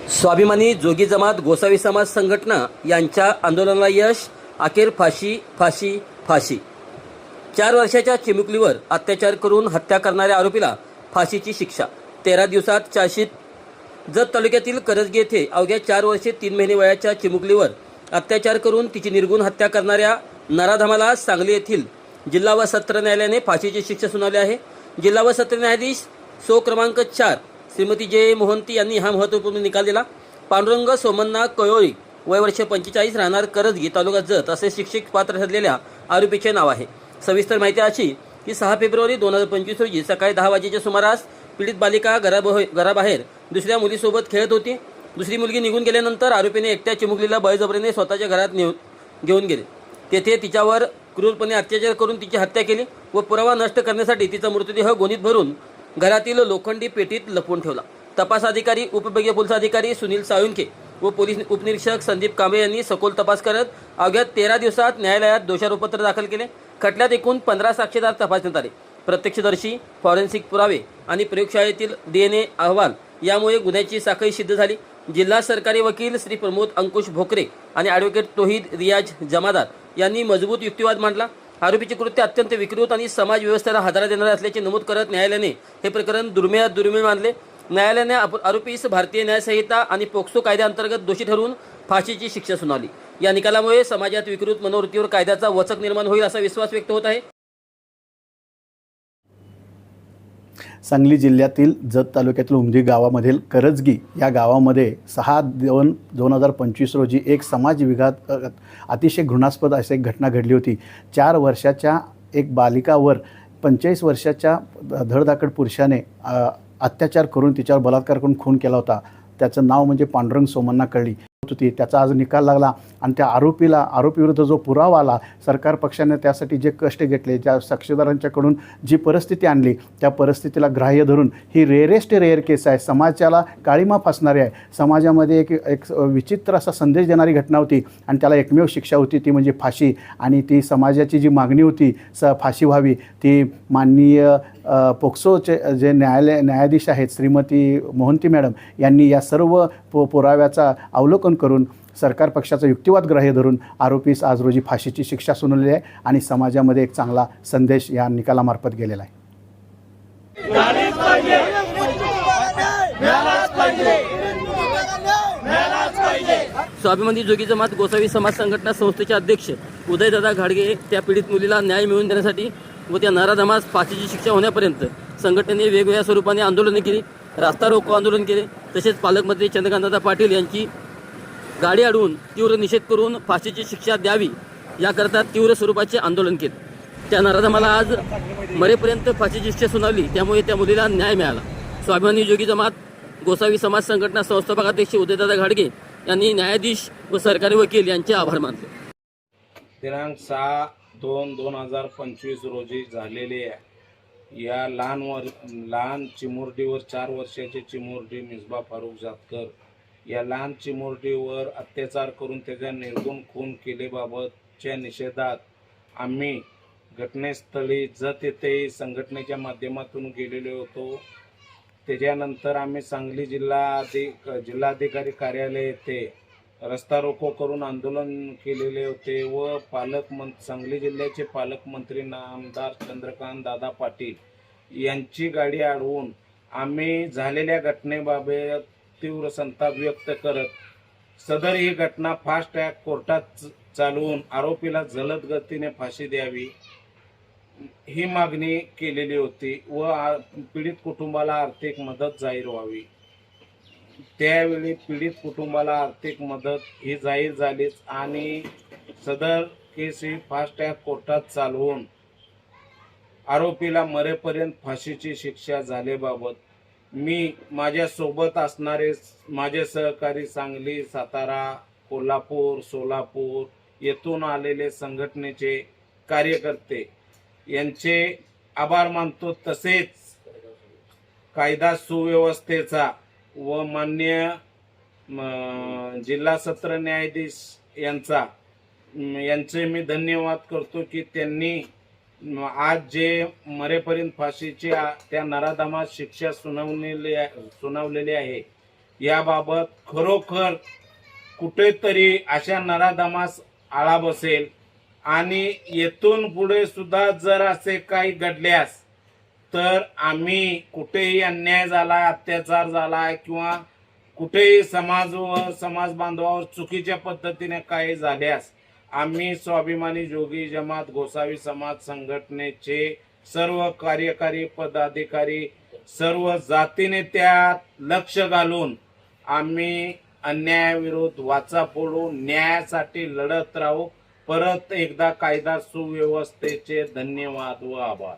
स्वाभिमानी जोगी जमात गोसावी समाज संघटना यांच्या आंदोलनाला यश. अखेर फाशी फाशी फाशी. 4 वर्षाच्या चिमुकलीवर अत्याचार करून हत्या करणाऱ्या आरोपीला फाशीची शिक्षा. 13 दिवसात चार्जशीट. जत तालुक्यातील करजगी येथे अवघ्या 4 वर्षे 3 महिने वयाच्या चिमुकलीवर अत्याचार करून तिची निर्गुण हत्या करणाऱ्या नराधमाला सांगली येथील जिल्हा व सत्र न्यायालयाने फाशीची शिक्षा सुनावली आहे. जिल्हा व सत्र न्यायाधीश सो क्रमांक 4 श्रीमती जे मोहंती यांनी हा महत्त्वपूर्ण निकाल दिला. पांडुरंग सोमन्ना कयोळी, वय वर्ष 45, राहणार करजगी, तालुका जत असे शिक्षक पात्र ठरलेल्या आरोपीचे नाव आहे. सविस्तर माहिती अशी की 6 फेब्रुवारी 2025 रोजी सकाळी 10 वाजेच्या सुमारास पीडित बालिका घराबाहेर दुसऱ्या मुलीसोबत खेळत होती. दुसरी मुलगी निघून गेल्यानंतर आरोपीने एकट्या चिमुकलीला बळजबरीने स्वतःच्या घरात घेऊन गेले. तेथे तिच्यावर क्रूरपणे अत्याचार करून तिची हत्या केली व पुरावा नष्ट करण्यासाठी तिचा मृतदेह गोणीत भरून घरातील लोखंडी पेटीत लपवून ठेवला. तपास अधिकारी, उपविभागीय पोलीस अधिकारी सुनील साळुंखे व पोलीस उपनिरीक्षक संदीप कांबळे यांनी सखोल तपास करत अवघ्या 13 दिवसात न्यायालयात दोषारोपपत्र दाखल केले. खटल्यात एकूण 15 साक्षीदार तपासण्यात आले. प्रत्यक्षदर्शी, फॉरेन्सिक पुरावे आणि प्रयोगशाळेतील DNA अहवाल यामुळे गुन्ह्याची साखळी सिद्ध झाली. जिल्हा सरकारी वकील श्री प्रमोद अंकुश भोकरे आणि ॲडव्होकेट तोहीद रियाज जमादार यांनी मजबूत युक्तिवाद मांडला. आरोपीचे कृत्य अत्यंत विकृत आणि समाज व्यवस्थेला हादरा देणारे असल्याचे नमूद करत न्यायालयाने हे प्रकरण दुर्मिळ मानले. न्यायालयाने आरोपीस भारतीय न्यायसंहिता आणि पोक्सो कायद्याअंतर्गत दोषी ठरवून फाशीची शिक्षा सुनावली. या निकालामुळे समाजात विकृत मनोवृत्तीवर कायद्याचा वचक निर्माण होईल असा विश्वास व्यक्त होत आहे. सांगली जिल्ह्यातील जत तालुक्यातील उमदी गावामधील करजगी या गावामध्ये 6/2/2025 रोजी एक समाज विघात अतिशय घृणास्पद अशी एक घटना घडली होती. 4 वर्षाच्या एक बालिकावर 45 वर्षाच्या धडधाकड पुरुषाने अत्याचार करून तिच्यावर बलात्कार करून खून केला होता. त्याचं नाव म्हणजे पांडुरंग सोमन्ना कळली होती. त्याचा आज निकाल लागला आणि त्या आरोपीविरुद्ध जो पुरावा आला, सरकार पक्षाने त्यासाठी जे कष्ट घेतले, ज्या साक्षीदारांच्याकडून जी परिस्थिती आणली, त्या परिस्थितीला ग्राह्य धरून ही रेअर केस आहे. समाजाला काळीमा फासणारी आहे. समाजामध्ये एक विचित्र असा संदेश देणारी घटना होती आणि त्याला एकमेव शिक्षा होती, ती म्हणजे फाशी. आणि ती समाजाची जी मागणी होती फाशी व्हावी, ती माननीय पोक्सोचे जे न्यायाधीश आहेत श्रीमती मोहंती मॅडम यांनी या सर्व पुराव्याचा अवलोकन करून सरकार पक्षाचा युक्तिवाद ग्राह्य धरून आरोपीस आज रोजी फाशीची शिक्षा सुनावली आहे आणि समाजामध्ये एक चांगला संदेश या निकालामार्फत गेलेला आहे. स्वाभिमानी जोगी जमात गोसावी समाज संघटना संस्थेचे अध्यक्ष उदयदादा घाडगे त्या पीडित मुलीला न्याय मिळवून देण्यासाठी व त्या नराधमास फाशीची शिक्षा होण्यापर्यंत संघटनेने वेगवेगळ्या स्वरूपाने आंदोलने केली. रास्ता रोको आंदोलन केले. तसेच पालकमंत्री चंद्रकांतदादा पाटील यांची गाडी अडवून तीव्र निषेध करून फाशीची शिक्षा द्यावी याकरता तीव्र स्वरूपाचे आंदोलन केले. त्या नराधमाला आज मरेपर्यंत फाशीची शिक्षा सुनावली. त्यामुळे त्या मुलीला न्याय मिळाला. स्वाभिमानी जोगी जमात गोसावी समाज संघटना संस्थापक अध्यक्ष उदयदादा घाडगे यांनी न्यायाधीश व सरकारी वकील यांचे आभार मानले. दिनांक 6/2/2025 रोजी झालेले या लहान चिमुरडीवर 4 वर्षाचे चिमुरडी मिसबा फारुख जातकर या लहान चिमुरडीवर अत्याचार करून त्याचा निर्गुण खून केलेबाबतच्या निषेधात आम्ही घटनास्थळी जत येथे संघटनेच्या माध्यमातून गेलेलो होतो. त्याच्यानंतर आम्ही सांगली जिल्हाधिकारी कार्यालय येथे रस्ता रोको करून आंदोलन केलेले होते व सांगली जिल्ह्याचे पालकमंत्री आमदार चंद्रकांत दादा पाटील यांची गाडी अडवून आम्ही झालेल्या घटनेबाबत तीव्र संताप व्यक्त करत सदर ही घटना फास्ट ट्रॅक कोर्टात चालवून आरोपीला जलद गतीने फाशी द्यावी ही मागणी केलेली होती व पीडित कुटुंबाला आर्थिक मदत जाहीर व्हावी. त्यावेळी पीडित कुटुंबाला आर्थिक मदत ही जाहीर झालीच आणि सदर केस ही फास्ट ट्रॅक कोर्टात चालवून आरोपीला मरेपर्यंत फाशीची शिक्षा झाल्याबाबत मी माझ्यासोबत असणारे माझे सहकारी सांगली, सातारा, कोल्हापूर, सोलापूर येथून आलेले संघटनेचे कार्यकर्ते यांचे आभार मानतो. तसेच कायदा सुव्यवस्थेचा व माननीय जिल्हा सत्र न्यायाधीश यांचे मी धन्यवाद करतो की त्यांनी आज जे मरेपर्यंत फाशीची त्या नराधमास शिक्षा सुनावलेली आहे याबाबत खरोखर कुठेतरी अशा नराधमास आळा बसेल आणि येथून पुढे सुद्धा जर असे काही घडल्यास तर आम्ही कुठेही अन्याय झाला, अत्याचार झाला किंवा कुठेही समाज बांधवावर चुकीच्या पद्धतीने काही झाल्यास आम्ही स्वाभिमानी जोगी जमात गोसावी समाज संघटनेचे सर्व कार्यकारी पदाधिकारी सर्व जातीने त्यात लक्ष घालून आम्ही अन्यायाविरोध वाचा फोडू, न्यायासाठी लढत राहू. परत एकदा कायदा सुव्यवस्थेचे धन्यवाद व आभार.